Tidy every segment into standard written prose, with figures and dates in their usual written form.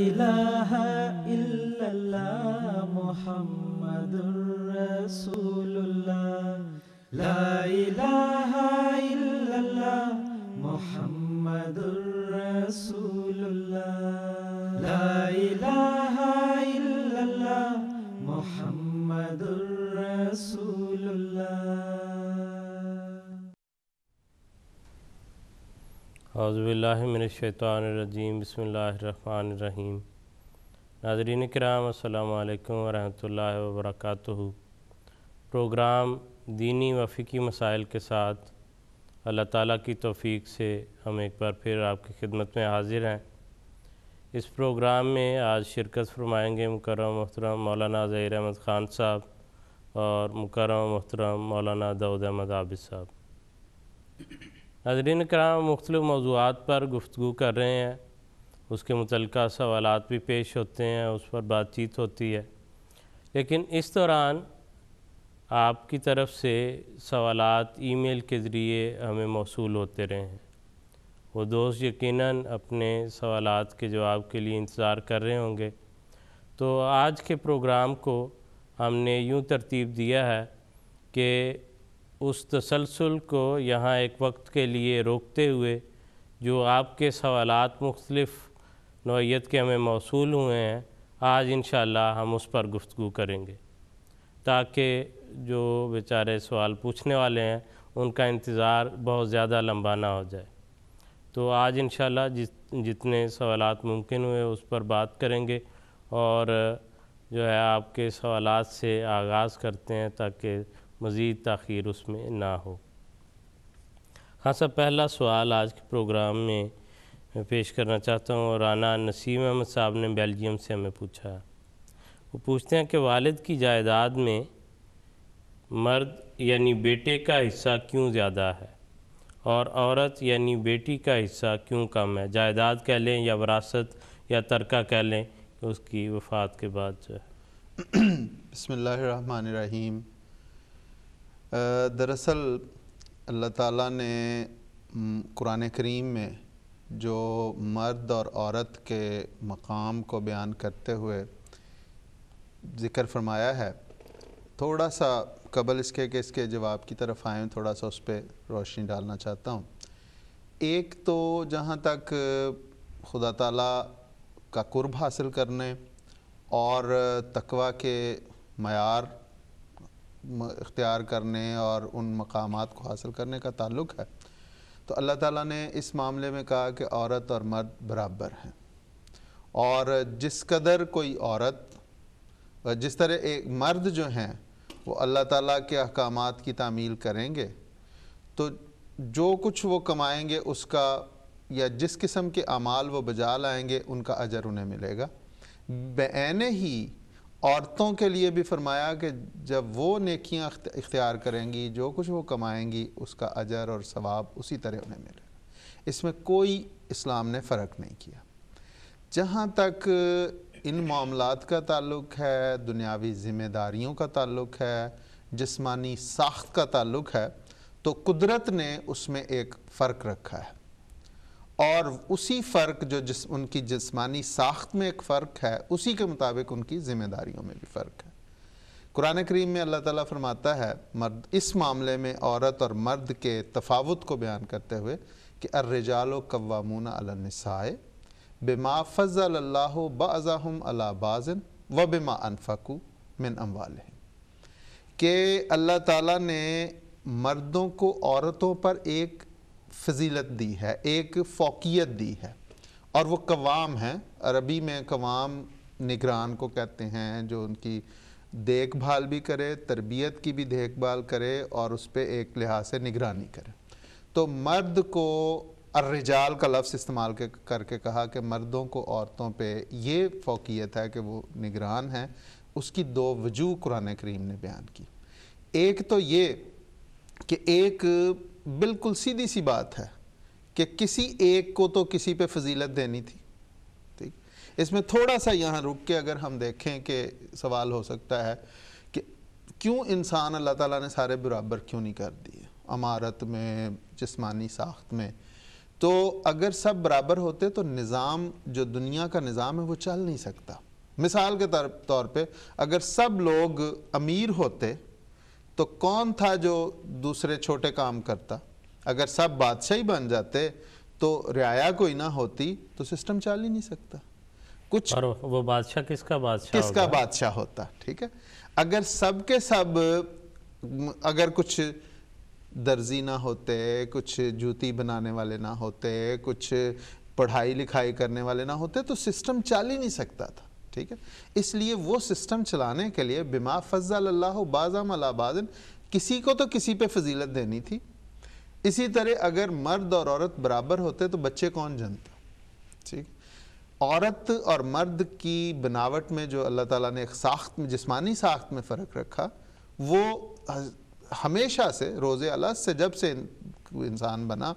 الہ الا اللہ محمد رسول اللہ، لا الہ الا اللہ محمد رسول اللہ، لا الہ الا اللہ محمد رسول اللہ۔ اعوذ باللہ من الشیطان الرجیم، بسم اللہ الرحمن الرحیم۔ ناظرین کرام، السلام علیکم ورحمۃ اللہ وبرکاتہ۔ پروگرام دینی و فقہی مسائل کے ساتھ اللہ تعالیٰ کی توفیق سے ہم ایک بار پھر آپ کی خدمت میں حاضر ہیں۔ اس پروگرام میں آج شرکت فرمائیں گے مکرم محترم مولانا ظہیر احمد خان صاحب اور مکرم محترم مولانا داؤد احمد عابد صاحب۔ ناظرین کرام، مختلف موضوعات پر گفتگو کر رہے ہیں، اس کے متعلقہ سوالات بھی پیش ہوتے ہیں، اس پر بات چیت ہوتی ہے، لیکن اس دوران آپ کی طرف سے سوالات ای میل کے ذریعے ہمیں موصول ہوتے رہے ہیں۔ وہ دوست یقیناً اپنے سوالات کے جواب کے لیے انتظار کر رہے ہوں گے، تو آج کے پروگرام کو ہم نے یوں ترتیب دیا ہے کہ اس تسلسل کو یہاں ایک وقت کے لیے روکتے ہوئے جو آپ کے سوالات مختلف نوعیت کے ہمیں موصول ہوئے ہیں، آج انشاءاللہ ہم اس پر گفتگو کریں گے تاکہ جو بیچارے سوال پوچھنے والے ہیں ان کا انتظار بہت زیادہ لمبا نہ ہو جائے۔ تو آج انشاءاللہ جتنے سوالات ممکن ہوئے اس پر بات کریں گے اور جو ہے آپ کے سوالات سے آغاز کرتے ہیں تاکہ مزید تاخیر اس میں نہ ہو۔ ہاں صاحب، پہلا سوال آج کے پروگرام میں پیش کرنا چاہتا ہوں، اور رانا نسیم احمد صاحب نے بیلجیم سے ہمیں پوچھا ہے۔ وہ پوچھتے ہیں کہ والد کی جائیداد میں مرد یعنی بیٹے کا حصہ کیوں زیادہ ہے اور عورت یعنی بیٹی کا حصہ کیوں کم ہے؟ جائیداد کہہ لیں یا وراثت یا ترکہ کہہ لیں کہ اس کی وفات کے بعد جو ہے۔ بسم اللہ الرحمن الرحیم۔ دراصل اللہ تعالیٰ نے قرآن کریم میں جو مرد اور عورت کے مقام کو بیان کرتے ہوئے ذکر فرمایا ہے، تھوڑا سا قبل اس کے کہ اس کے جواب کی طرف آئیں، تھوڑا سا اس پہ روشنی ڈالنا چاہتا ہوں۔ ایک تو جہاں تک خدا تعالیٰ کا قرب حاصل کرنے اور تقویٰ کے معیار اختیار کرنے اور ان مقامات کو حاصل کرنے کا تعلق ہے، تو اللہ تعالیٰ نے اس معاملے میں کہا کہ عورت اور مرد برابر ہیں، اور جس قدر کوئی عورت جس طرح ایک مرد جو ہیں وہ اللہ تعالیٰ کے احکامات کی تعمیل کریں گے تو جو کچھ وہ کمائیں گے اس کا یا جس قسم کے اعمال وہ بجا لائیں گے ان کا اجر انہیں ملے گا۔ بعین ہی عورتوں کے لیے بھی فرمایا کہ جب وہ نیکیاں اختیار کریں گی، جو کچھ وہ کمائیں گی اس کا اجر اور ثواب اسی طرح انہیں ملے گا۔ اس میں کوئی اسلام نے فرق نہیں کیا۔ جہاں تک ان معاملات کا تعلق ہے، دنیاوی ذمہ داریوں کا تعلق ہے، جسمانی ساخت کا تعلق ہے، تو قدرت نے اس میں ایک فرق رکھا ہے، اور اسی فرق جو ان کی جسمانی ساخت میں ایک فرق ہے، اسی کے مطابق ان کی ذمہ داریوں میں بھی فرق ہے۔ قرآن کریم میں اللہ تعالیٰ فرماتا ہے اس معاملے میں عورت اور مرد کے تفاوت کو بیان کرتے ہوئے کہ الرجال قوامون علی النساء بما فضل اللہ بعضهم علی بعض وبما انفقوا من اموالہم، کہ اللہ تعالیٰ نے مردوں کو عورتوں پر ایک فضیلت دی ہے، ایک فوقیت دی ہے، اور وہ قوام ہیں۔ عربی میں قوام نگران کو کہتے ہیں، جو ان کی دیکھ بھال بھی کرے، تربیت کی بھی دیکھ بھال کرے اور اس پہ ایک لحاظ سے نگرانی کرے۔ تو مرد کو الرجال کا لفظ استعمال کر کے کہا کہ مردوں کو عورتوں پہ یہ فوقیت ہے کہ وہ نگران ہیں۔ اس کی دو وجوہ قرآن کریم نے بیان کی۔ ایک تو یہ کہ ایک بالکل سیدھی سی بات ہے کہ کسی ایک کو تو کسی پہ فضیلت دینی تھی، ٹھیک۔ اس میں تھوڑا سا یہاں رک کے اگر ہم دیکھیں کہ سوال ہو سکتا ہے کہ کیوں انسان اللہ تعالیٰ نے سارے برابر کیوں نہیں کر دیے عمارت میں، جسمانی ساخت میں؟ تو اگر سب برابر ہوتے تو نظام جو دنیا کا نظام ہے وہ چل نہیں سکتا. مثال کے طور پہ اگر سب لوگ امیر ہوتے تو کون تھا جو دوسرے چھوٹے کام کرتا؟ اگر سب بادشاہی بن جاتے تو رعایا کوئی نہ ہوتی تو سسٹم چل ہی نہیں سکتا. کچھ اور وہ بادشاہ کس کا بادشاہ ہوتا؟ ٹھیک ہے. اگر سب کے سب اگر کچھ درزی نہ ہوتے، کچھ جوتی بنانے والے نہ ہوتے، کچھ پڑھائی لکھائی کرنے والے نہ ہوتے تو سسٹم چل ہی نہیں سکتا تھا. ٹھیک ہے. اس لیے وہ سسٹم چلانے کے لیے بما فضل اللہ بعضهم علی بعض، کسی کو تو کسی پہ فضیلت دینی تھی. اسی طرح اگر مرد اور عورت برابر ہوتے تو بچے کون جنتا؟ ٹھیک. عورت اور مرد کی بناوٹ میں جو اللہ تعالیٰ نے ایک ساخت میں، جسمانی ساخت میں فرق رکھا، وہ ہمیشہ سے روز الست سے جب سے انسان بنا،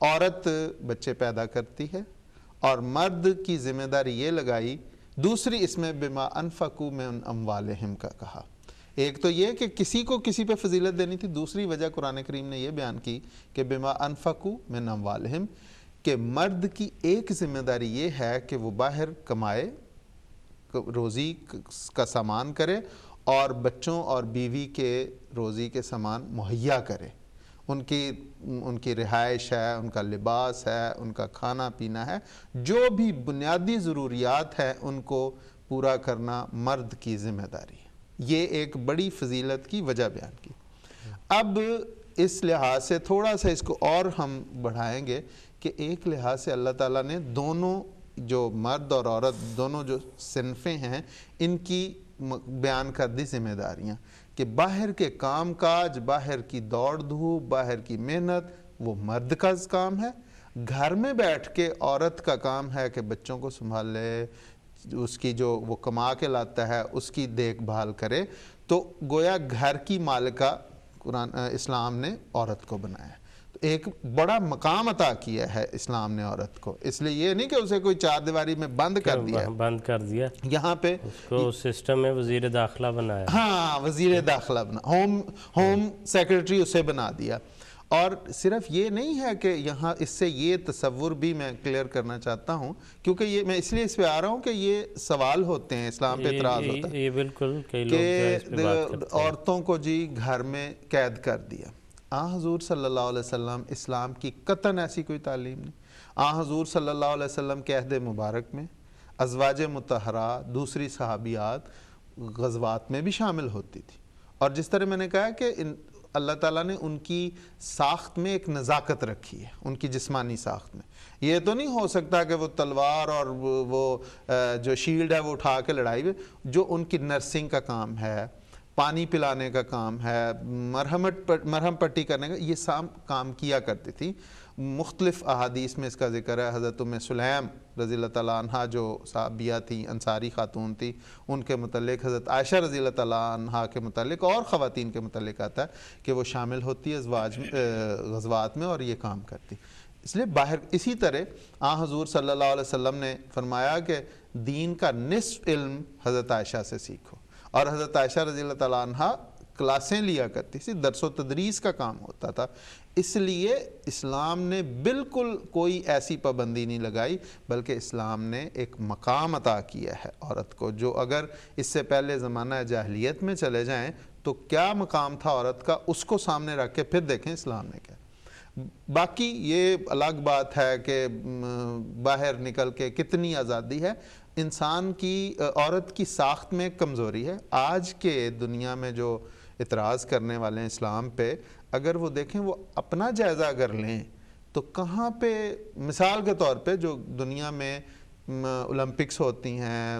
عورت بچے پیدا کرتی ہے اور مرد کی ذمہ داری یہ لگائی. دوسری اس میں بما انفقوا من اموالہم کا کہا. ایک تو یہ کہ کسی کو کسی پہ فضیلت دینی تھی. دوسری وجہ قرآن کریم نے یہ بیان کی کہ بما انفقوا من اموالہم، کہ مرد کی ایک ذمہ داری یہ ہے کہ وہ باہر کمائے، روزی کا سامان کرے اور بچوں اور بیوی کے روزی کے سامان مہیا کرے. ان کی رہائش ہے، ان کا لباس ہے، ان کا کھانا پینا ہے، جو بھی بنیادی ضروریات ہیں ان کو پورا کرنا مرد کی ذمہ داری ہے. یہ ایک بڑی فضیلت کی وجہ بیان کی. اب اس لحاظ سے تھوڑا سا اس کو اور ہم بڑھائیں گے کہ ایک لحاظ سے اللہ تعالیٰ نے دونوں جو مرد اور عورت دونوں جو صنفیں ہیں ان کی بیان کر دی ذمہ داریاں، کہ باہر کے کام کاج، باہر کی دوڑ دھوپ، باہر کی محنت وہ مرد کا کام ہے. گھر میں بیٹھ کے عورت کا کام ہے کہ بچوں کو سنبھال لے، اس کی جو وہ کما کے لاتا ہے اس کی دیکھ بھال کرے. تو گویا گھر کی مالکہ اسلام نے عورت کو بنایا. ایک بڑا مقام عطا کیا ہے اسلام نے عورت کو. اس لیے یہ نہیں کہ اسے کوئی چار دیواری میں بند کر دیا. یہاں پہ اس کو سسٹم میں وزیر داخلہ بنایا. ہاں، وزیر داخلہ بنا، ہوم سیکرٹری اسے بنا دیا. اور صرف یہ نہیں ہے کہ یہاں اس سے یہ تصور بھی میں کلیئر کرنا چاہتا ہوں، کیونکہ یہ میں اس لیے اس پہ آ رہا ہوں کہ یہ سوال ہوتے ہیں، اسلام پہ اعتراض ہوتا ہے یہ بالکل کہ عورتوں کو جی گھر میں قید کر دیا. حضور صلی اللہ علیہ وسلم اسلام کی قطعاً ایسی کوئی تعلیم نہیں. حضور صلی اللہ علیہ وسلم کے عہد مبارک میں ازواج مطہرات دوسری صحابیات غزوات میں بھی شامل ہوتی تھی. اور جس طرح میں نے کہا کہ اللہ تعالیٰ نے ان کی ساخت میں ایک نزاکت رکھی ہے، ان کی جسمانی ساخت میں. یہ تو نہیں ہو سکتا کہ وہ تلوار اور وہ جو شیلڈ ہے وہ اٹھا کے لڑائی ہوئے. جو ان کی نرسنگ کا کام ہے، پانی پلانے کا کام ہے، مرہم پٹی کرنے کا، یہ سب کام کیا کرتی تھی. مختلف احادیث میں اس کا ذکر ہے. حضرت ام سلیم رضی اللہ تعالیٰ عنہ جو صحابیہ تھیں، انصاری خاتون تھی، ان کے متعلق، حضرت عائشہ رضی اللہ تعالیٰ عنہ کے متعلق اور خواتین کے متعلق آتا ہے کہ وہ شامل ہوتی ہے غزوات میں اور یہ کام کرتی. اس لیے باہر اسی طرح حضور صلی اللہ علیہ وسلم نے فرمایا کہ دین کا نصف علم حضرت عائشہ سے سیکھو. اور حضرت عائشہ رضی اللہ تعالیٰ عنہ کلاسیں لیا کرتی تھی، درس و تدریس کا کام ہوتا تھا. اس لیے اسلام نے بالکل کوئی ایسی پابندی نہیں لگائی، بلکہ اسلام نے ایک مقام عطا کیا ہے عورت کو، جو اگر اس سے پہلے زمانہ جاہلیت میں چلے جائیں تو کیا مقام تھا عورت کا، اس کو سامنے رکھ کے پھر دیکھیں اسلام نے کیا. باقی یہ الگ بات ہے کہ باہر نکل کے کتنی آزادی ہے. انسان کی عورت کی ساخت میں کمزوری ہے. آج کے دنیا میں جو اعتراض کرنے والے ہیں اسلام پہ، اگر وہ دیکھیں، وہ اپنا جائزہ اگر لیں تو کہاں پہ مثال کے طور پہ جو دنیا میں اولمپکس ہوتی ہیں،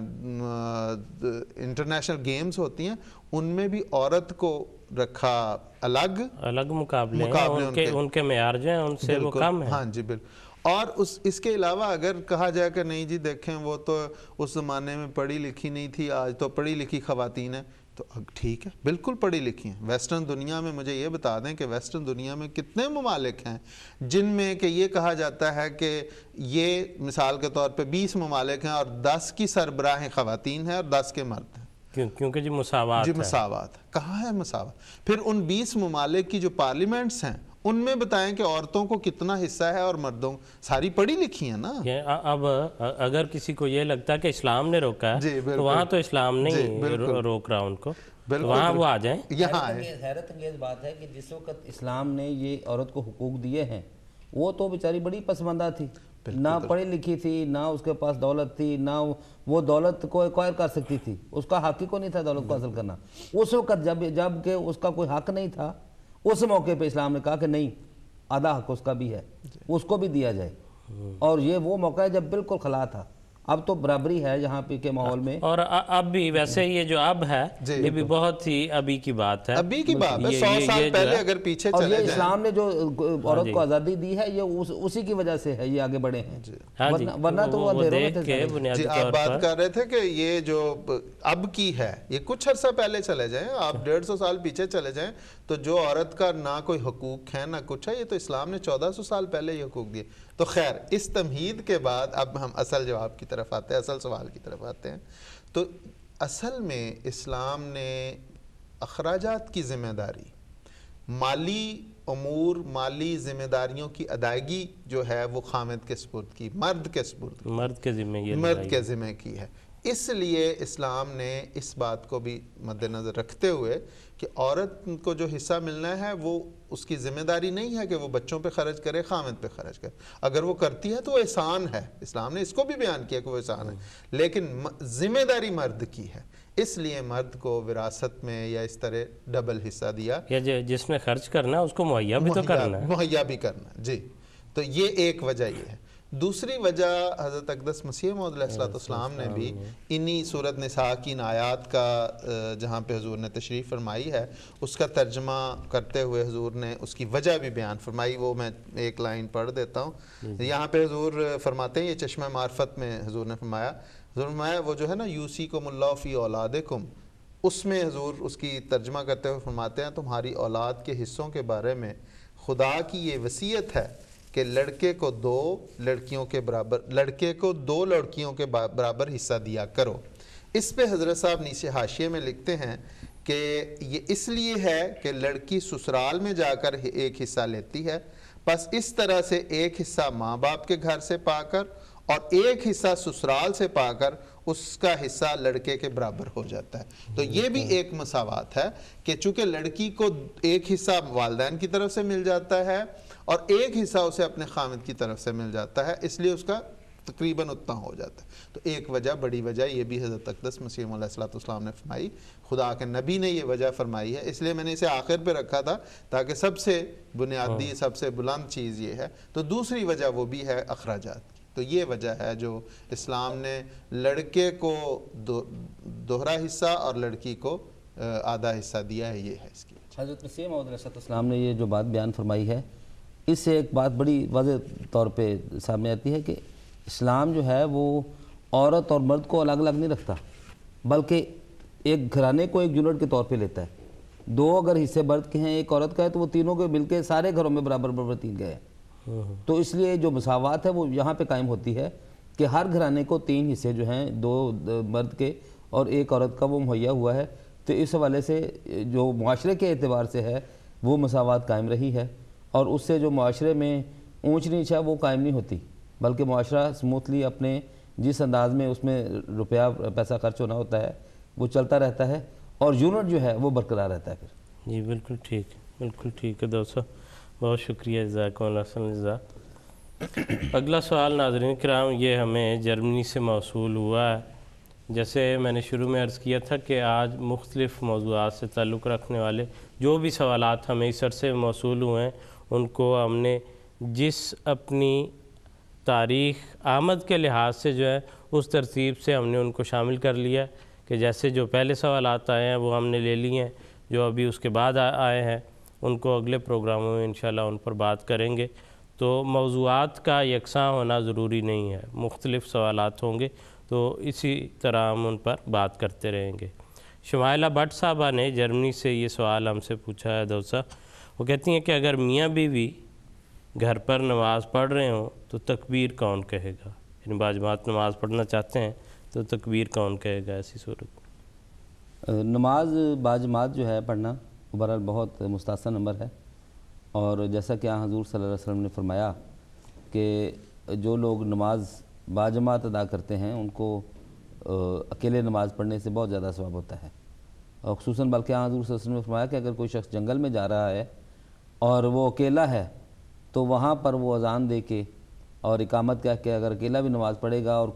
انٹرنیشنل گیمز ہوتی ہیں، ان میں بھی عورت کو رکھا الگ مقابلے ان کے معیار جو ہیں ان سے وہ کم ہیں. ہاں جی بالکل. اور اس کے علاوہ اگر کہا جائے کہ نہیں جی دیکھیں وہ تو اس زمانے میں پڑھی لکھی نہیں تھی، آج تو پڑھی لکھی خواتین ہیں، تو ٹھیک ہے، بالکل پڑھی لکھی ہیں. ویسٹرن دنیا میں مجھے یہ بتا دیں کہ ویسٹرن دنیا میں کتنے ممالک ہیں جن میں کہ یہ کہا جاتا ہے کہ یہ مثال کے طور پہ 20 ممالک ہیں اور 10 کی سربراہیں خواتین ہیں اور 10 کے مرد ہیں. کیونکہ جی مساوات مساوات. کہاں ہے مساوات؟ پھر ان 20 ممالک کی جو پارلیمنٹس ہیں ان میں بتائیں کہ عورتوں کو کتنا حصہ ہے اور مردوں ساری پڑھی لکھی ہیں نا. اب اگر کسی کو یہ لگتا ہے کہ اسلام نے روکا ہے تو وہاں تو اسلام نہیں روک رہا ان کو, وہاں وہ آ جائیں. یہاں حیرت انگیز بات ہے کہ جس وقت اسلام نے یہ عورت کو حقوق دیے ہیں وہ تو بیچاری بڑی پسماندہ تھی, نہ پڑھی لکھی تھی, نہ اس کے پاس دولت تھی, نہ وہ دولت کو ایکوائر کر سکتی تھی, اس کا حق ہی کو نہیں تھا دولت کو حاصل کرنا. اس وقت جب کہ اس کا کوئی حق نہیں تھا, اس موقع پہ اسلام نے کہا کہ نہیں, آدھا حق اس کا بھی ہے, اس کو بھی دیا جائے. اور یہ وہ موقع ہے جب بالکل خلا تھا. اب تو برابری ہے یہاں پہ کے ماحول میں, اور اب بھی ویسے یہ جو اب ہے یہ بھی بہت ہی ابھی کی بات ہے, ابھی کی بات ہے. 100 سال پہلے اگر پیچھے اور چلے یہ جائیں, اسلام نے جو عورت کو آزادی دی ہے یہ اسی کی وجہ سے ہے یہ آگے بڑھے ہیں, ورنہ تو وہ اندھیروں میں تھے. جی آپ بات کر رہے تھے کہ یہ جو اب کی ہے یہ کچھ عرصہ پہلے چلے جائیں, آپ 150 سال پیچھے چلے جائیں تو جو عورت کا نہ کوئی حقوق ہے نہ کچھ ہے, یہ تو اسلام نے 1400 سال پہلے یہ حقوق دیے. تو خیر اس تمہید کے بعد اب ہم اصل جواب کی طرف آتے ہیں, اصل سوال کی طرف آتے ہیں. تو اصل میں اسلام نے اخراجات کی ذمہ داری, مالی امور, مالی ذمہ داریوں کی ادائیگی جو ہے وہ خامد کے سپرد کی, مرد کے سپرد کی, مرد کے ذمہ کی ہے. اس لیے اسلام نے اس بات کو بھی مد نظر رکھتے ہوئے کہ عورت کو جو حصہ ملنا ہے وہ اس کی ذمہ داری نہیں ہے کہ وہ بچوں پہ خرچ کرے, خامد پہ خرچ کرے. اگر وہ کرتی ہے تو وہ احسان ہے, اسلام نے اس کو بھی بیان کیا کہ وہ احسان ہے, لیکن ذمہ داری مرد کی ہے. اس لیے مرد کو وراثت میں یا اس طرح ڈبل حصہ دیا, یا جس نے خرچ کرنا اس کو مہیا بھی تو کرنا ہے, مہیا بھی کرنا. جی تو یہ ایک وجہ یہ ہے. دوسری وجہ حضرت اقدس مسیح موعود علیہ السلام نے بھی انہی سورۃ نساء کی ان آیات کا جہاں پہ حضور نے تشریف فرمائی ہے اس کا ترجمہ کرتے ہوئے حضور نے اس کی وجہ بھی بیان فرمائی. وہ میں ایک لائن پڑھ دیتا ہوں. یہاں پہ حضور فرماتے ہیں, یہ چشمہ معرفت میں حضور نے فرمایا, وہ جو ہے نا یوصیکم اللہ فی اولادکم, اس میں حضور اس کی ترجمہ کرتے ہوئے فرماتے ہیں تمہاری اولاد کے حصوں کے بارے میں خدا کی یہ وصیت ہے کہ لڑکے کو 2 لڑکیوں کے برابر حصہ دیا کرو. اس پہ حضرت صاحب نیچے حاشیے میں لکھتے ہیں کہ یہ اس لیے ہے کہ لڑکی سسرال میں جا کر ایک حصہ لیتی ہے, بس اس طرح سے ایک حصہ ماں باپ کے گھر سے پا کر اور ایک حصہ سسرال سے پا کر اس کا حصہ لڑکے کے برابر ہو جاتا ہے. تو یہ بھی ایک مساوات ہے کہ چونکہ لڑکی کو ایک حصہ والدین کی طرف سے مل جاتا ہے اور ایک حصہ اسے اپنے خامد کی طرف سے مل جاتا ہے, اس لیے اس کا تقریباً اتنا ہو جاتا ہے. تو ایک وجہ, بڑی وجہ یہ بھی حضرت اقدس مسیح موعود علیہ السلام نے فرمائی, خدا کے نبی نے یہ وجہ فرمائی ہے. اس لیے میں نے اسے آخر پہ رکھا تھا تاکہ سب سے بنیادی, سب سے بلند چیز یہ ہے. تو دوسری وجہ وہ بھی ہے اخراجات کی. تو یہ وجہ ہے جو اسلام نے لڑکے کو دوہرا حصہ اور لڑکی کو آدھا حصہ دیا ہے, یہ ہے اس کی وجہ. حضرت مسیح موعود علیہ السلام نے یہ جو بات بیان فرمائی ہے, اس سے ایک بات بڑی واضح طور پہ سامنے آتی ہے کہ اسلام جو ہے وہ عورت اور مرد کو الگ الگ نہیں رکھتا, بلکہ ایک گھرانے کو ایک یونٹ کے طور پہ لیتا ہے. 2 اگر حصے مرد کے ہیں, ایک عورت کا ہے, تو وہ تینوں کے مل کے سارے گھروں میں برابر برابر 3 گئے. تو اس لیے جو مساوات ہے وہ یہاں پہ قائم ہوتی ہے کہ ہر گھرانے کو 3 حصے جو ہیں 2 مرد کے اور ایک عورت کا وہ مہیا ہوا ہے. تو اس حوالے سے جو معاشرے کے اعتبار سے ہے وہ مساوات قائم رہی ہے, اور اس سے جو معاشرے میں اونچ نیچ ہے وہ قائم نہیں ہوتی, بلکہ معاشرہ سموتھلی اپنے جس انداز میں اس میں روپیہ پیسہ خرچ ہونا ہوتا ہے وہ چلتا رہتا ہے, اور یونٹ جو ہے وہ برقرار رہتا ہے پھر. جی بالکل ٹھیک, بالکل ٹھیک ہے دوستو, بہت شکریہ, جزاکم اللہ خیر. اگلا سوال ناظرین کرام یہ ہمیں جرمنی سے موصول ہوا ہے. جیسے میں نے شروع میں عرض کیا تھا کہ آج مختلف موضوعات سے تعلق رکھنے والے جو بھی سوالات ہمیں اس عرصے میں موصول ہوئے ہیں ان کو ہم نے جس اپنی تاریخ آمد کے لحاظ سے جو ہے اس ترتیب سے ہم نے ان کو شامل کر لیا کہ جیسے جو پہلے سوالات آئے ہیں وہ ہم نے لے لیے ہیں, جو ابھی اس کے بعد آئے ہیں ان کو اگلے پروگراموں میں انشاءاللہ ان پر بات کریں گے. تو موضوعات کا یکساں ہونا ضروری نہیں ہے, مختلف سوالات ہوں گے تو اسی طرح ہم ان پر بات کرتے رہیں گے. شمائلہ بٹ صاحبہ نے جرمنی سے یہ سوال ہم سے پوچھا ہے دوسا. وہ کہتی ہیں کہ اگر میاں بیوی گھر پر نماز پڑھ رہے ہوں تو تکبیر کون کہے گا؟ یعنی باجماعت نماز پڑھنا چاہتے ہیں تو تکبیر کون کہے گا ایسی صورت؟ نماز باجماعت جو ہے پڑھنا بہرحال بہت مستحسن نمبر ہے, اور جیسا کہ حضور صلی اللہ علیہ وسلم نے فرمایا کہ جو لوگ نماز باجماعت ادا کرتے ہیں ان کو اکیلے نماز پڑھنے سے بہت زیادہ ثواب ہوتا ہے، اور خصوصاً بلکہ حضور صلی اللہ علیہ وسلم نے فرمایا کہ اگر کوئی شخص جنگل میں جا رہا ہے اور وہ اکیلا ہے تو وہاں پر وہ اذان دے کے اور اقامت کہہ کے اگر اکیلا بھی نماز پڑھے گا اور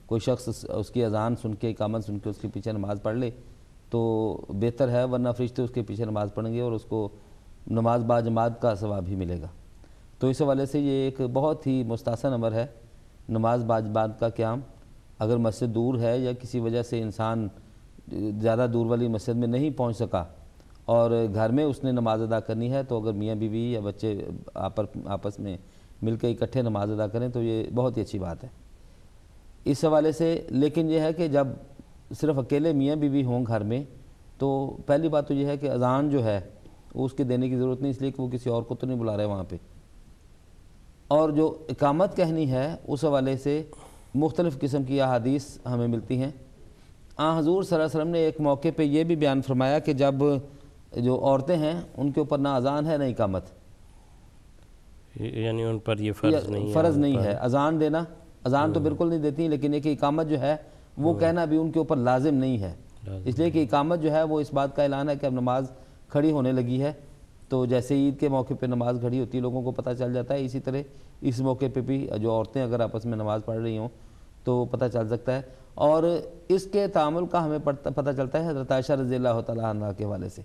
کوئی شخص اس کی اذان سن کے اقامت سن کے اس کے پیچھے نماز پڑھ لے تو بہتر ہے، ورنہ فرشتے اس کے پیچھے نماز پڑھیں گے اور اس کو نماز باجماعت کا ثواب ہی ملے گا۔ تو اس حوالے سے یہ ایک بہت ہی مستحسن امر ہے نماز باجماعت کا قیام۔ اگر مسجد دور ہے یا کسی وجہ سے انسان زیادہ دور والی مسجد میں نہیں پہنچ سکا اور گھر میں اس نے نماز ادا کرنی ہے، تو اگر میاں بیوی یا بچے آپس میں مل کے اکٹھے نماز ادا کریں تو یہ بہت ہی اچھی بات ہے اس حوالے سے۔ لیکن یہ ہے کہ جب صرف اکیلے میاں بیوی ہوں گھر میں تو پہلی بات تو یہ ہے کہ اذان جو ہے وہ اس کے دینے کی ضرورت نہیں، اس لیے کہ وہ کسی اور کو تو نہیں بلا رہے وہاں پہ۔ اور جو اقامت کہنی ہے اس حوالے سے مختلف قسم کی احادیث ہمیں ملتی ہیں۔ حضور صلی اللہ علیہ وسلم نے ایک موقع پہ یہ بھی بیان فرمایا کہ جب جو عورتیں ہیں ان کے اوپر نہ اذان ہے نہ اقامت، یعنی ان پر یہ فرض نہیں ہے اذان دینا، اذان تو بالکل نہیں دیتی، لیکن ایک اقامت جو ہے وہ کہنا بھی ان کے اوپر لازم نہیں ہے، اس لیے کہ اقامت جو ہے وہ اس بات کا اعلان ہے کہ اب نماز کھڑی ہونے لگی ہے۔ تو جیسے عید کے موقع پہ نماز کھڑی ہوتی ہے لوگوں کو پتہ چل جاتا ہے، اسی طرح اس موقع پہ بھی جو عورتیں اگر آپس میں نماز پڑھ رہی ہوں تو پتہ چل سکتا ہے۔ اور اس کے تعامل کا ہمیں پتہ چلتا ہے حضرت عائشہ رضی اللہ تعالیٰ عنہ کے حوالے سے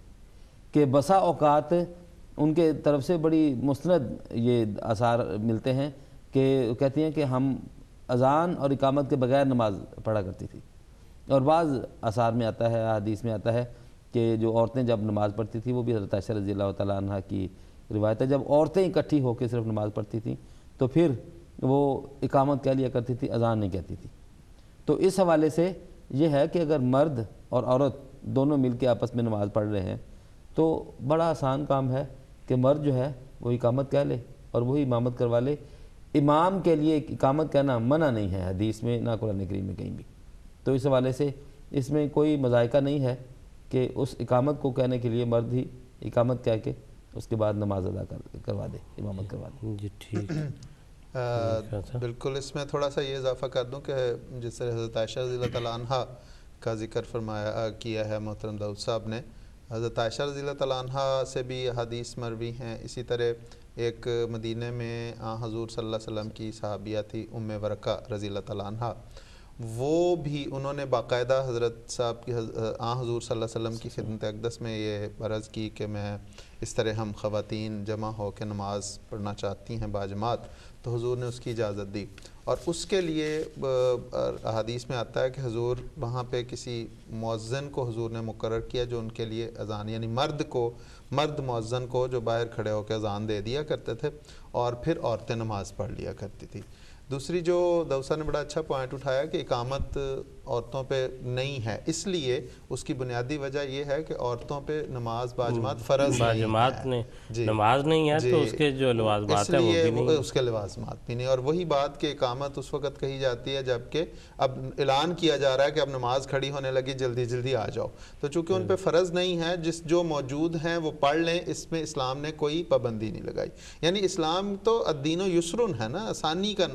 کہ بسا اوقات ان کے طرف سے بڑی مستند یہ آثار ملتے ہیں کہ کہتی ہیں کہ ہم اذان اور اقامت کے بغیر نماز پڑھا کرتی تھی، اور بعض آثار میں آتا ہے، حدیث میں آتا ہے کہ جو عورتیں جب نماز پڑھتی تھیں وہ بھی حضرت عائشہ رضی اللہ تعالیٰ عنہ کی روایت ہے، جب عورتیں اکٹھی ہو کے صرف نماز پڑھتی تھیں تو پھر وہ اقامت کہہ لیا کرتی تھی، اذان نہیں کہتی تھی۔ تو اس حوالے سے یہ ہے کہ اگر مرد اور عورت دونوں مل کے آپس میں نماز پڑھ رہے ہیں تو بڑا آسان کام ہے کہ مرد جو ہے وہ اقامت کہہ لے اور وہی امامت کروا لے۔ امام کے لیے اقامت کہنا منع نہیں ہے حدیث میں نہ قرآن کریم میں کہیں بھی، تو اس حوالے سے اس میں کوئی مذائقہ نہیں ہے کہ اس اقامت کو کہنے کے لیے مرد ہی اقامت کہہ کے اس کے بعد نماز ادا کروا دے، امامت کروا دے۔ جی ٹھیک۔ بالکل، اس میں تھوڑا سا یہ اضافہ کر دوں کہ جس طرح حضرت عائشہ رضی اللہ تعالیٰ عنہ کا ذکر کیا ہے محترم داؤد صاحب نے، حضرت عائشہ رضی اللہ تعالیٰ عنہ سے بھی حدیث مروی ہیں۔ اسی طرح ایک مدینہ میں حضور صلی اللہ علیہ وسلم کی صحابیہ تھی ام ورقہ رضی اللہ تعالیٰ عنہ، وہ بھی انہوں نے باقاعدہ حضرت صاحب کی حضور صلی اللہ علیہ وسلم کی خدمت اقدس میں یہ عرض کی کہ میں اس طرح ہم خواتین جمع ہو کے نماز پڑھنا چاہتی ہیں باجماعت، تو حضور نے اس کی اجازت دی، اور اس کے لیے حدیث میں آتا ہے کہ حضور وہاں پہ کسی مؤذن کو حضور نے مقرر کیا جو ان کے لیے اذان، یعنی مرد مؤذن کو جو باہر کھڑے ہو کے اذان دے دیا کرتے تھے، اور پھر عورتیں نماز پڑھ لیا کرتی تھی۔ دوسری جو دوسا نے بڑا اچھا پوائنٹ اٹھایا کہ اقامت عورتوں پہ نہیں ہے، اس لیے اس کی بنیادی وجہ یہ ہے کہ عورتوں پہ نماز باجماعت فرض نہیں ہے، نماز نہیں ہے تو اس کے جو لوازمات ہیں وہ بھی نہیں، اس کے لوازمات بھی نہیں، اور وہی بات کہ اقامت اس وقت کہی جاتی ہے جب کہ اب اعلان کیا جا رہا ہے کہ اب نماز کھڑی ہونے لگی، جلدی جلدی آ جاؤ، تو چونکہ ان پہ فرض نہیں ہے، جو موجود ہیں وہ پڑھ لیں، اس میں اسلام نے کوئی پابندی نہیں لگائی۔ یعنی اسلام تو الدین یسرن ہے نا، آسانی کا،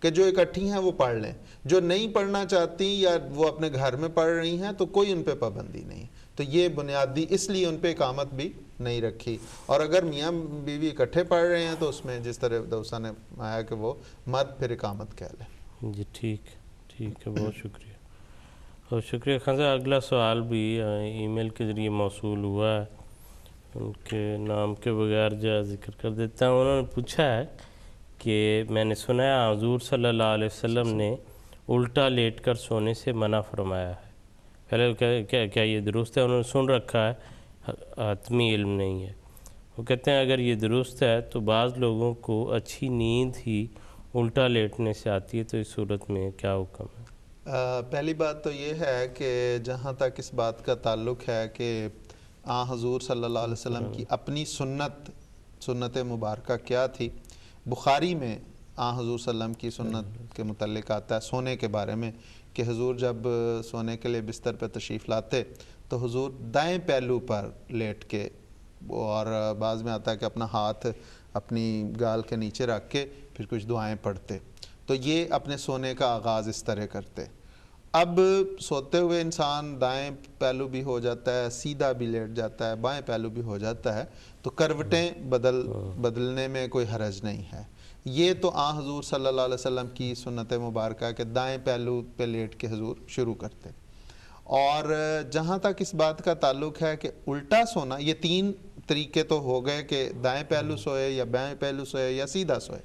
کہ جو اکٹھی ہیں وہ پڑھ لیں، جو نہیں پڑھنا چاہتی یا وہ اپنے گھر میں پڑھ رہی ہیں تو کوئی ان پہ پابندی نہیں، تو یہ بنیادی اس لیے ان پہ اقامت بھی نہیں رکھی۔ اور اگر میاں بیوی اکٹھے پڑھ رہے ہیں تو اس میں جس طرح دوسا نے آیا کہ وہ مرد پھر اقامت کہہ لیں۔ جی ٹھیک ہے، بہت شکریہ، بہت شکریہ خان صاحب۔ اگلا سوال بھی ای میل کے ذریعے موصول ہوا ہے، ان کے نام کے بغیر جو ذکر کر دیتا ہوں۔ انہوں نے پوچھا ہے کہ میں نے سنا ہے حضور صلی اللہ علیہ وسلم نے الٹا لیٹ کر سونے سے منع فرمایا ہے، پہلے کیا یہ درست ہے؟ انہوں نے سن رکھا ہے، حتمی علم نہیں ہے۔ وہ کہتے ہیں اگر یہ درست ہے تو بعض لوگوں کو اچھی نیند ہی الٹا لیٹنے سے آتی ہے، تو اس صورت میں کیا حکم ہے؟ پہلی بات تو یہ ہے کہ جہاں تک اس بات کا تعلق ہے کہ حضور صلی اللہ علیہ وسلم کی اپنی سنت مبارکہ کیا تھی، بخاری میں حضور صلی اللہ علیہ وسلم کی سنت کے متعلق آتا ہے سونے کے بارے میں کہ حضور جب سونے کے لیے بستر پہ تشریف لاتے تو حضور دائیں پہلو پر لیٹ کے اور بعض میں آتا ہے کہ اپنا ہاتھ اپنی گال کے نیچے رکھ کے پھر کچھ دعائیں پڑھتے. تو یہ اپنے سونے کا آغاز اس طرح کرتے. اب سوتے ہوئے انسان دائیں پہلو بھی ہو جاتا ہے, سیدھا بھی لیٹ جاتا ہے, بائیں پہلو بھی ہو جاتا ہے, تو کروٹیں بدلنے میں کوئی حرج نہیں ہے. یہ تو حضور صلی اللہ علیہ وسلم کی سنت مبارکہ کہ دائیں پہلو پہ لیٹ کے حضور شروع کرتے. اور جہاں تک اس بات کا تعلق ہے کہ الٹا سونا, یہ 3 طریقے تو ہو گئے کہ دائیں پہلو سوئے یا بائیں پہلو سوئے یا سیدھا سوئے.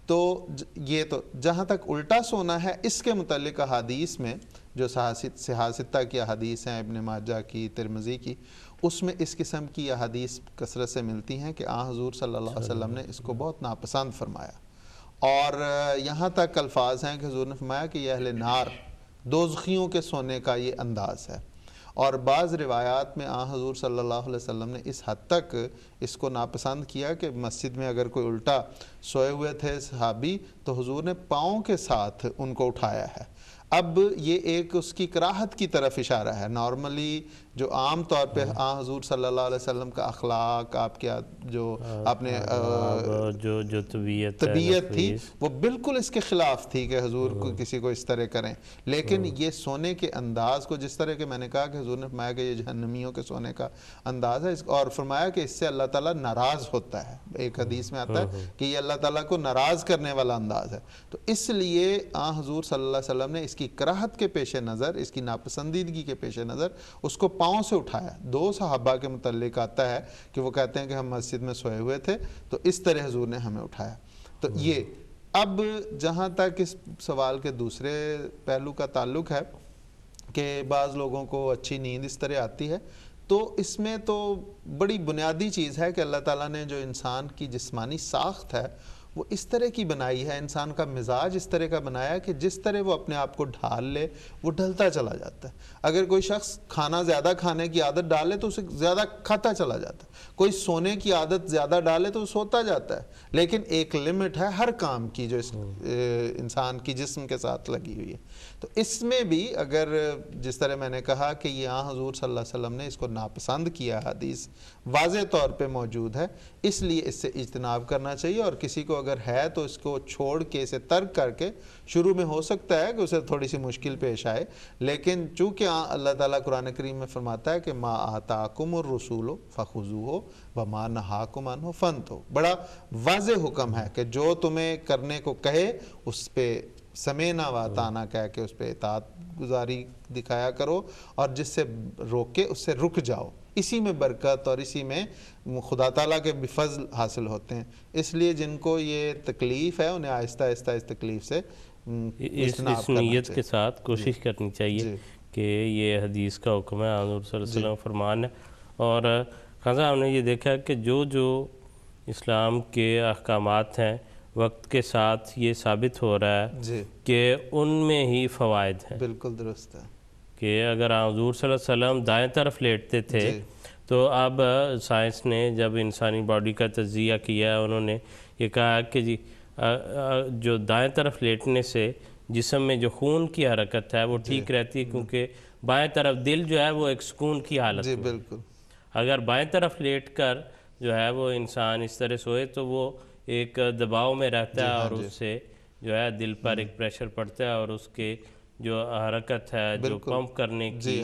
تو یہ تو جہاں تک الٹا سونا ہے, اس کے متعلق احادیث میں جو صحاح کی احادیث ہیں, ابن ماجہ کی, ترمذی کی, اس میں اس قسم کی احادیث کثرت سے ملتی ہیں کہ حضور صلی اللہ علیہ وسلم نے اس کو بہت ناپسند فرمایا. اور یہاں تک الفاظ ہیں کہ حضور نے فرمایا کہ یہ اہل نار, دوزخیوں کے سونے کا یہ انداز ہے. اور بعض روایات میں حضور صلی اللہ علیہ وسلم نے اس حد تک اس کو ناپسند کیا کہ مسجد میں اگر کوئی الٹا سوئے ہوئے تھے صحابی, تو حضور نے پاؤں کے ساتھ ان کو اٹھایا ہے. اب یہ ایک اس کی کراہت کی طرف اشارہ ہے. نارملی جو عام طور پہ حضور صلی اللہ علیہ وسلم کا اخلاق, آپ کے جو آپ نے جو طبیعت تھی وہ بالکل اس کے خلاف تھی کہ حضور کو کسی کو اس طرح کریں. لیکن یہ سونے کے انداز کو جس طرح کہ میں نے کہا کہ حضور نے فرمایا کہ یہ جہنمیوں کے سونے کا انداز ہے, اور فرمایا کہ اس سے اللہ تعالیٰ ناراض ہوتا ہے. ایک حدیث میں آتا ہے کہ یہ اللہ تعالیٰ کو ناراض کرنے والا انداز ہے. تو اس لیے حضور صلی اللہ علیہ وسلم نے اس کی کراہت کے پیش نظر, اس کی ناپسندیدگی کے پیش نظر اس کو پاؤں سے اٹھایا. 2 صحابہ کے متعلق آتا ہے کہ وہ کہتے ہیں کہ ہم مسجد میں سوئے ہوئے تھے تو اس طرح حضور نے ہمیں اٹھایا. تو یہ اب جہاں تک اس سوال کے دوسرے پہلو کا تعلق ہے کہ بعض لوگوں کو اچھی نیند اس طرح آتی ہے, تو اس میں تو بڑی بنیادی چیز ہے کہ اللہ تعالیٰ نے جو انسان کی جسمانی ساخت ہے وہ اس طرح کی بنائی ہے, انسان کا مزاج اس طرح کا بنایا ہے کہ جس طرح وہ اپنے آپ کو ڈھال لے وہ ڈھلتا چلا جاتا ہے. اگر کوئی شخص کھانا زیادہ کھانے کی عادت ڈالے تو اسے زیادہ کھاتا چلا جاتا ہے. کوئی سونے کی عادت زیادہ ڈالے تو وہ سوتا جاتا ہے. لیکن ایک لمٹ ہے ہر کام کی جو انسان کی جسم کے ساتھ لگی ہوئی ہے. تو اس میں بھی اگر جس طرح میں نے کہا کہ یہاں حضور صلی اللہ علیہ وسلم نے اس کو ناپسند کیا, حدیث واضح طور پہ موجود ہے, اس لیے اس سے اجتناب کرنا چاہیے. اور کسی کو اگر ہے تو اس کو چھوڑ کے, اسے ترک کر کے, شروع میں ہو سکتا ہے کہ اسے تھوڑی سی مشکل پیش آئے, لیکن چونکہ اللہ تعالیٰ قرآن کریم میں فرماتا ہے کہ ما آتاکم الرسول فخذوہ وما نہاکم عنہ فانتہوا, بڑا واضح حکم ہے کہ جو تمہیں کرنے کو کہے اس پہ سمینا و اطعنا کہہ کے اس پہ اطاعت گزاری دکھایا کرو, اور جس سے روکے اس سے رک جاؤ. اسی میں برکت اور اسی میں خدا تعالیٰ کے بھی فضل حاصل ہوتے ہیں. اس لیے جن کو یہ تکلیف ہے انہیں آہستہ آہستہ اس تکلیف سے اس نیت کے ساتھ کوشش کرنی چاہیے کہ یہ حدیث کا حکم ہے, حضور صلی اللہ علیہ وسلم فرمان ہے. اور خان صاحب ہم نے یہ دیکھا کہ جو اسلام کے احکامات ہیں وقت کے ساتھ یہ ثابت ہو رہا ہے کہ ان میں ہی فوائد ہیں. بالکل درست ہے کہ اگر حضور صلی اللہ علیہ وسلم دائیں طرف لیٹتے تھے تو اب سائنس نے جب انسانی باڈی کا تجزیہ کیا ہے, انہوں نے یہ کہا کہ جی جو دائیں طرف لیٹنے سے جسم میں جو خون کی حرکت ہے وہ ٹھیک رہتی ہے, کیونکہ بائیں طرف دل جو ہے وہ ایک سکون کی حالت میں. بالکل. اگر بائیں طرف لیٹ کر جو ہے وہ انسان اس طرح سوئے تو وہ ایک دباؤ میں رہتا ہے, اور اس سے جو ہے دل پر ایک پریشر پڑتا ہے, اور اس کے جو حرکت ہے, جو پمپ کرنے کی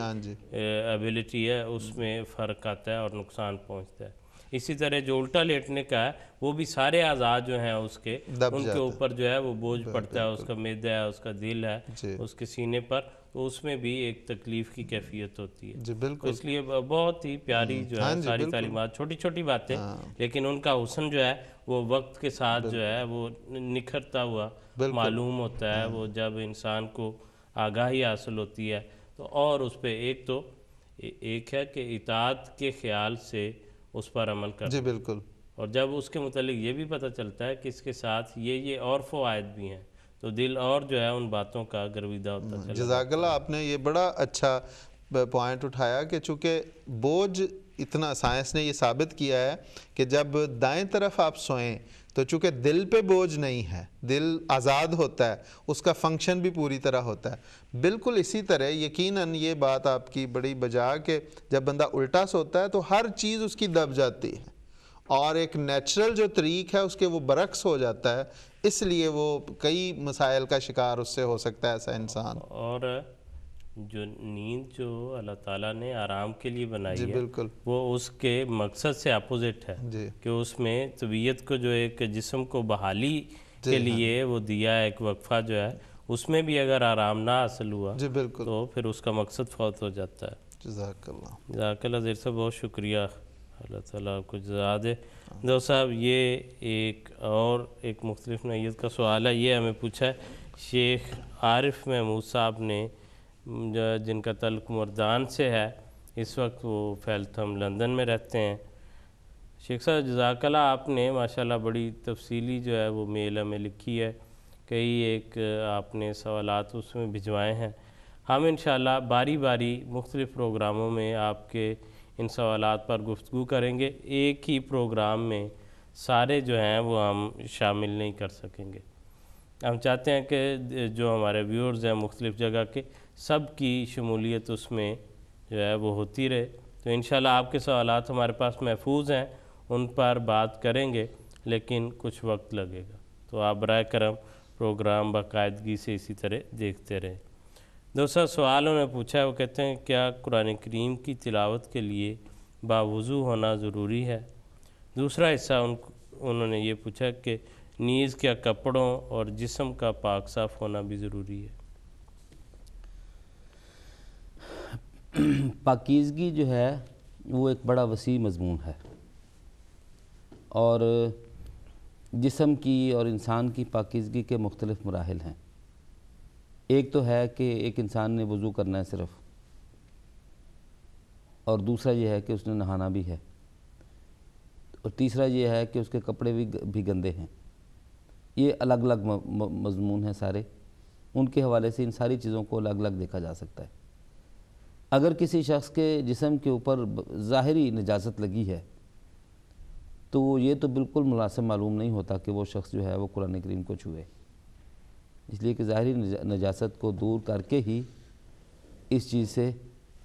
ایبیلٹی ہے, اس میں فرق آتا ہے اور نقصان پہنچتا ہے. اسی طرح جو الٹا لیٹنے کا ہے وہ بھی سارے اعضاء جو ہیں اس کے ان کے اوپر جو ہے وہ بوجھ پڑتا ہے, اس کا معدہ ہے, اس کا دل ہے, اس کے سینے پر, تو اس میں بھی ایک تکلیف کی کیفیت ہوتی ہے. اس لیے بہت ہی پیاری جو ہے ساری تعلیمات, چھوٹی چھوٹی باتیں, لیکن ان کا حسن جو ہے وہ وقت کے ساتھ جو ہے وہ نکھرتا ہوا معلوم ہوتا ہے. وہ جب انسان کو آگاہی حاصل ہوتی ہے تو, اور اس پہ ایک ہے کہ اطاعت کے خیال سے اس پر عمل کرنا. بالکل. اور جب اس کے متعلق یہ بھی پتہ چلتا ہے کہ اس کے ساتھ یہ اور فوائد بھی ہیں, تو دل اور جو ہے ان باتوں کا گرویدہ ہوتا چلا. جزاک اللہ, آپ نے یہ بڑا اچھا پوائنٹ اٹھایا کہ چونکہ بوجھ اتنا سائنس نے یہ ثابت کیا ہے کہ جب دائیں طرف آپ سوئیں تو چونکہ دل پہ بوجھ نہیں ہے، دل آزاد ہوتا ہے، اس کا فنکشن بھی پوری طرح ہوتا ہے۔ بالکل اسی طرح یقیناً یہ بات آپ کی بڑی بجا کہ جب بندہ الٹا سوتا ہے تو ہر چیز اس کی دب جاتی ہے، اور ایک نیچرل جو طریق ہے اس کے وہ برعکس ہو جاتا ہے، اس لیے وہ کئی مسائل کا شکار اس سے ہو سکتا ہے ایسا انسان۔ اور جو نیند جو اللہ تعالیٰ نے آرام کے لیے جی بنائی ہے بالکل، وہ اس کے مقصد سے اپوزٹ ہے، جی کہ اس میں طبیعت کو جو ایک جسم کو بحالی جی کے ہاں، لیے وہ دیا ہے ایک وقفہ جو ہے، اس میں بھی اگر آرام نہ حاصل ہوا جی بالکل، تو پھر اس کا مقصد فوت ہو جاتا ہے۔ جزاک اللہ۔ جزاک اللہ دیر صاحب، بہت شکریہ، اللہ تعالیٰ آپ کو جزا دے۔ دوست صاحب یہ ایک مختلف نوعیت کا سوال ہے، یہ ہمیں پوچھا ہے شیخ عارف محمود صاحب نے، جن کا تعلق مردان سے ہے، اس وقت وہ فیلتھم لندن میں رہتے ہیں۔ شیخ صاحب جزاک اللہ، آپ نے ماشاءاللہ بڑی تفصیلی جو ہے وہ میل ہمیں لکھی ہے، کئی ایک آپ نے سوالات اس میں بھجوائے ہیں۔ ہم انشاءاللہ باری باری مختلف پروگراموں میں آپ کے ان سوالات پر گفتگو کریں گے، ایک ہی پروگرام میں سارے جو ہیں وہ ہم شامل نہیں کر سکیں گے۔ ہم چاہتے ہیں کہ جو ہمارے ویورز ہیں مختلف جگہ کے، سب کی شمولیت اس میں جو ہے وہ ہوتی رہے، تو انشاءاللہ آپ کے سوالات ہمارے پاس محفوظ ہیں، ان پر بات کریں گے، لیکن کچھ وقت لگے گا، تو آپ برائے کرم پروگرام باقاعدگی سے اسی طرح دیکھتے رہیں۔ دوسرا سوال انہوں نے پوچھا ہے، وہ کہتے ہیں کیا قرآن کریم کی تلاوت کے لیے باوضو ہونا ضروری ہے؟ دوسرا حصہ انہوں نے یہ پوچھا کہ نیز کیا کپڑوں اور جسم کا پاک صاف ہونا بھی ضروری ہے؟ پاکیزگی جو ہے وہ ایک بڑا وسیع مضمون ہے، اور جسم کی اور انسان کی پاکیزگی کے مختلف مراحل ہیں۔ ایک تو ہے کہ ایک انسان نے وضو کرنا ہے صرف، اور دوسرا یہ ہے کہ اس نے نہانا بھی ہے، اور تیسرا یہ ہے کہ اس کے کپڑے بھی گندے ہیں۔ یہ الگ الگ مضمون ہیں سارے، ان کے حوالے سے ان ساری چیزوں کو الگ الگ دیکھا جا سکتا ہے۔ اگر کسی شخص کے جسم کے اوپر ظاہری نجاست لگی ہے تو یہ تو بالکل مناسب معلوم نہیں ہوتا کہ وہ شخص جو ہے وہ قرآن کریم کو چھوئے، اس لیے کہ ظاہری نجاست کو دور کر کے ہی اس چیز سے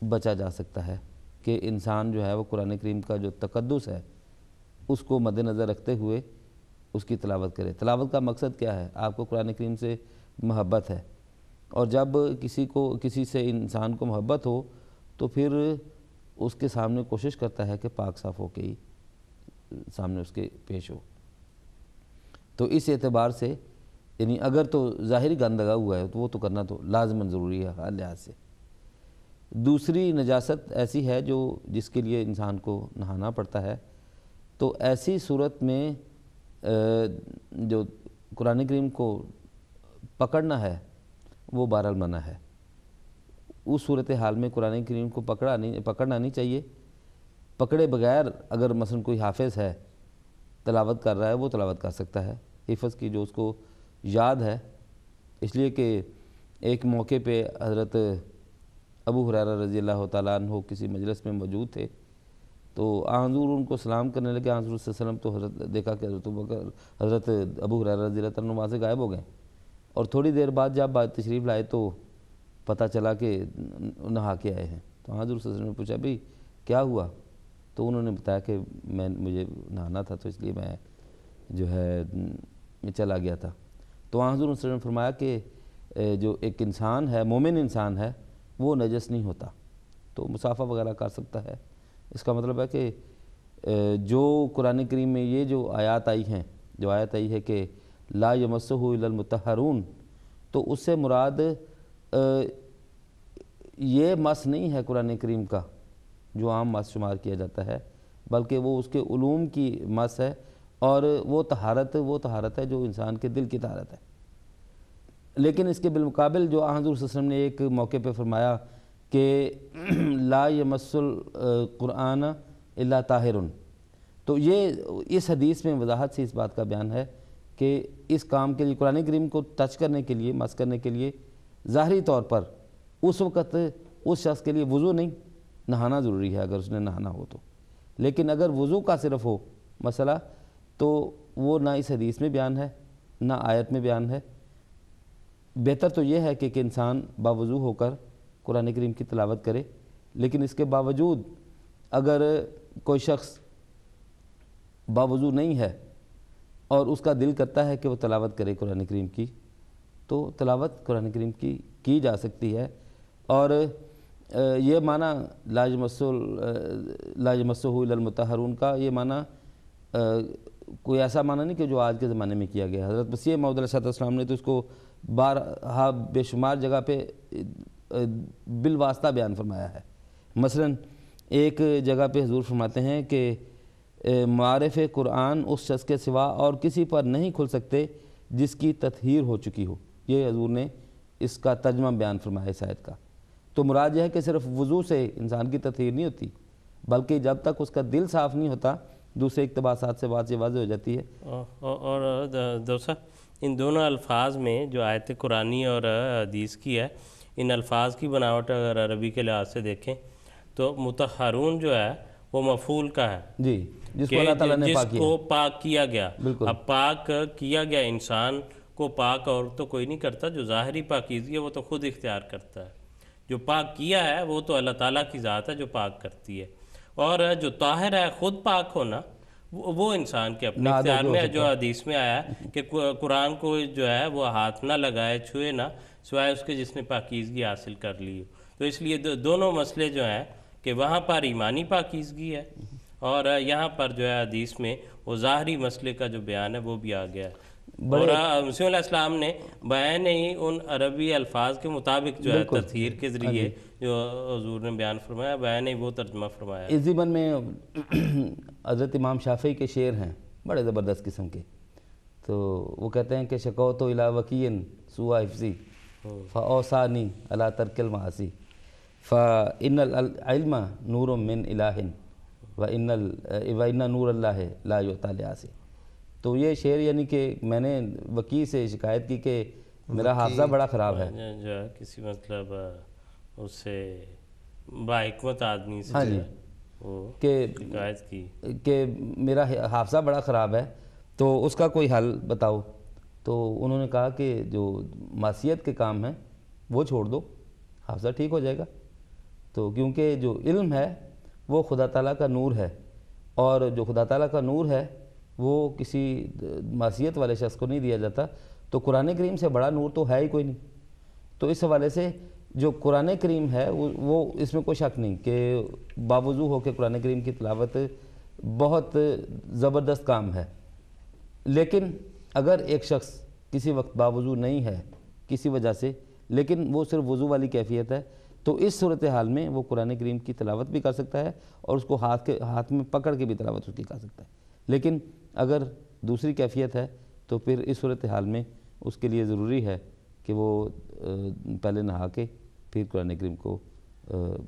بچا جا سکتا ہے کہ انسان جو ہے وہ قرآن کریم کا جو تقدس ہے اس کو مد نظر رکھتے ہوئے اس کی تلاوت کرے۔ تلاوت کا مقصد کیا ہے؟ آپ کو قرآن کریم سے محبت ہے، اور جب کسی سے انسان کو محبت ہو تو پھر اس کے سامنے کوشش کرتا ہے کہ پاک صاف ہو کے ہی سامنے اس کے پیش ہو۔ تو اس اعتبار سے یعنی اگر تو ظاہری گند لگا ہوا ہے تو وہ تو کرنا تو لازماً ضروری ہے ہر لحاظ سے۔ دوسری نجاست ایسی ہے جس کے لیے انسان کو نہانا پڑتا ہے، تو ایسی صورت میں جو قرآن کریم کو پکڑنا ہے وہ بہرحال منع ہے۔ اس صورتحال میں قرآن کریم کو پکڑنا نہیں چاہیے۔ پکڑے بغیر اگر مثلا کوئی حافظ ہے تلاوت کر رہا ہے، وہ تلاوت کر سکتا ہے حفظ کی جو اس کو یاد ہے، اس لیے کہ ایک موقع پہ حضرت ابو ہریرہ رضی اللہ تعالیٰ عنہ کسی مجلس میں موجود تھے، تو حضور ان کو سلام کرنے لگے۔ حضور صلی اللہ علیہ وسلم تو دیکھا کہ حضرت ابو ہریرہ رضی اللہ تعالیٰ عنہ وہاں سے غائب ہو گئے، اور تھوڑی دیر بعد جب تشریف لائے تو پتہ چلا کہ نہا کے آئے ہیں۔ تو حضور صلی اللہ علیہ وسلم نے پوچھا بھئی کیا ہوا؟ تو انہوں نے بتایا کہ مجھے نہانا تھا تو اس لیے میں جو ہے چلا گیا تھا۔ تو حضور صلی اللہ علیہ وسلم نے فرمایا کہ جو ایک انسان ہے، مومن انسان ہے، وہ نجس نہیں ہوتا، تو مصافحہ وغیرہ کر سکتا ہے۔ اس کا مطلب ہے کہ جو قرآن کریم میں یہ جو آیات آئی ہیں، جو آیت آئی ہے کہ لا یمسہ الا المطہرون، تو اس سے مراد یہ مس نہیں ہے قرآن کریم کا جو عام مس شمار کیا جاتا ہے، بلکہ وہ اس کے علوم کی مس ہے، اور وہ طہارت ہے جو انسان کے دل کی طہارت ہے۔ لیکن اس کے بالمقابل جو حضور صلی اللہ علیہ وسلم نے ایک موقع پہ فرمایا کہ لا یمس القرآن الا طاہر، تو یہ اس حدیث میں وضاحت سے اس بات کا بیان ہے کہ اس کام کے لیے قرآن کریم کو ٹچ کرنے کے لیے، مس کرنے کے لیے ظاہری طور پر اس وقت اس شخص کے لیے وضو نہیں، نہانا ضروری ہے اگر اس نے نہانا ہو تو۔ لیکن اگر وضو کا صرف ہو مسئلہ تو وہ نہ اس حدیث میں بیان ہے نہ آیت میں بیان ہے۔ بہتر تو یہ ہے کہ انسان باوضو ہو کر قرآن کریم کی تلاوت کرے، لیکن اس کے باوجود اگر کوئی شخص باوضو نہیں ہے اور اس کا دل کرتا ہے کہ وہ تلاوت کرے قرآن کریم کی، تو تلاوت قرآن کریم کی جا سکتی ہے۔ اور یہ معنی لا یمسہ الا المطہرون کا یہ معنی کوئی ایسا معنی نہیں کہ جو آج کے زمانے میں کیا گیا۔ حضرت مسیح موعود علیہ السلام نے تو اس کو بارہا بے شمار جگہ پہ بالواسطہ بیان فرمایا ہے۔ مثلا ایک جگہ پہ حضور فرماتے ہیں کہ معارف قرآن اس شخص کے سوا اور کسی پر نہیں کھل سکتے جس کی تطہیر ہو چکی ہو۔ یہ حضور نے اس کا ترجمہ بیان فرمایا اس آیت کا۔ تو مراد یہ ہے کہ صرف وضو سے انسان کی تطہیر نہیں ہوتی، بلکہ جب تک اس کا دل صاف نہیں ہوتا دوسرے اقتباسات سے بات یہ واضح ہو جاتی ہے۔ اور دوسرا ان دونوں الفاظ میں جو آیت قرآنی اور حدیث کی ہے، ان الفاظ کی بناوٹ اگر عربی کے لحاظ سے دیکھیں تو مطہرون جو ہے وہ مفعول کا ہے، جی، جس کو اللہ تعالیٰ نے پاک کیا، جس کو پاک کیا گیا۔ بالکل۔ اب پاک کیا گیا انسان کو پاک اور تو کوئی نہیں کرتا، جو ظاہری پاکیزگی ہے وہ تو خود اختیار کرتا ہے۔ جو پاک کیا ہے وہ تو اللہ تعالیٰ کی ذات ہے جو پاک کرتی ہے، اور جو طاہر ہے خود پاک ہونا وہ انسان کے اپنے اختیار میں ہے، جو حدیث میں آیا ہے کہ قرآن کو جو ہے وہ ہاتھ نہ لگائے، چھوئے نہ، سوائے اس کے جس نے پاکیزگی حاصل کر لی ہو۔ تو اس لیے دونوں مسئلے جو ہیں کہ وہاں پر ایمانی پاکیزگی ہے اور یہاں پر جو ہے حدیث میں وہ ظاہری مسئلے کا جو بیان ہے وہ بھی آ گیا ہے۔ اور مسیح علیہ السلام نے بیان ہی ان عربی الفاظ کے مطابق جو ہے تطہیر کے ذریعے جو حضور نے بیان فرمایا، بیان ہی وہ ترجمہ فرمایا۔ اس ضمن میں حضرت امام شافعی کے شعر ہیں بڑے زبردست قسم کے، تو وہ کہتے ہیں کہ شکوت الی وکیع سوء حفظی فاوصانی علی ترک المعاصی فان العلم نور من الہ وان نور اللہ لا یعطی لعاصی۔ تو یہ شعر یعنی کہ میں نے وکیع سے شکایت کی کہ میرا حافظہ بڑا خراب ہے، جو ہے کسی مطلب اس سے باحکمت آدمی سے وہ شکایت کی کہ میرا حافظہ بڑا خراب ہے، تو اس کا کوئی حل بتاؤ۔ تو انہوں نے کہا کہ جو معصیت کے کام ہیں وہ چھوڑ دو، حافظہ ٹھیک ہو جائے گا۔ تو کیونکہ جو علم ہے وہ خدا تعالیٰ کا نور ہے، اور جو خدا تعالیٰ کا نور ہے وہ کسی معصیت والے شخص کو نہیں دیا جاتا، تو قرآن کریم سے بڑا نور تو ہے ہی کوئی نہیں۔ تو اس حوالے سے جو قرآن کریم ہے وہ اس میں کوئی شک نہیں کہ باوضو ہو کے قرآن کریم کی تلاوت بہت زبردست کام ہے۔ لیکن اگر ایک شخص کسی وقت باوضو نہیں ہے کسی وجہ سے، لیکن وہ صرف وضو والی کیفیت ہے، تو اس صورتحال میں وہ قرآن کریم کی تلاوت بھی کر سکتا ہے اور اس کو ہاتھ میں پکڑ کے بھی تلاوت اس کی کر سکتا ہے۔ لیکن اگر دوسری کیفیت ہے تو پھر اس صورتحال میں اس کے لیے ضروری ہے کہ وہ پہلے نہا کے پھر قرآن کریم کو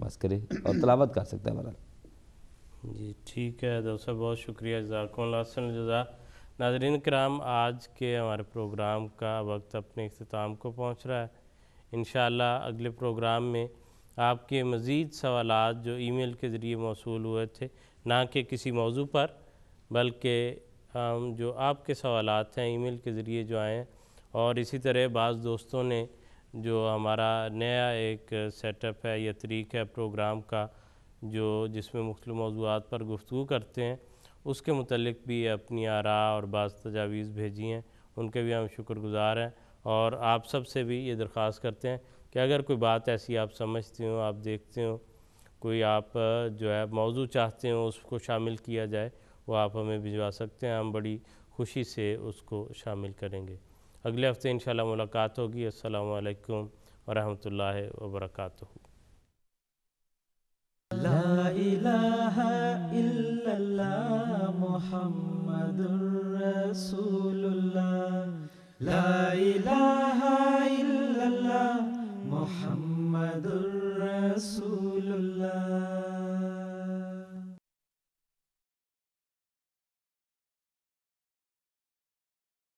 مس کرے اور تلاوت کر سکتا ہے۔ بہرحال جی ٹھیک ہے دوست صاحب، بہت شکریہ، جزاکم اللہ احسن الجزا۔ ناظرین کرام، آج کے ہمارے پروگرام کا وقت اپنے اختتام کو پہنچ رہا ہے۔ انشاءاللہ اگلے پروگرام میں آپ کے مزید سوالات جو ای میل کے ذریعے موصول ہوئے تھے، نہ کہ کسی موضوع پر بلکہ جو آپ کے سوالات ہیں ای میل کے ذریعے جو آئے ہیں، اور اسی طرح بعض دوستوں نے جو ہمارا نیا ایک سیٹ اپ ہے یا طریق ہے پروگرام کا جس میں مختلف موضوعات پر گفتگو کرتے ہیں، اس کے متعلق بھی اپنی آراء اور بعض تجاویز بھیجی ہیں، ان کے بھی ہم شکر گزار ہیں۔ اور آپ سب سے بھی یہ درخواست کرتے ہیں کہ اگر کوئی بات ایسی آپ سمجھتے ہوں، آپ دیکھتے ہوں، کوئی آپ جو ہے موضوع چاہتے ہوں اس کو شامل کیا جائے، وہ آپ ہمیں بھجوا سکتے ہیں، ہم بڑی خوشی سے اس کو شامل کریں گے۔ اگلے ہفتے انشاءاللہ ملاقات ہوگی۔ السلام علیکم ورحمۃ اللہ وبرکاتہ۔ لا الہ الا اللہ محمد رسول اللہ، لا الہ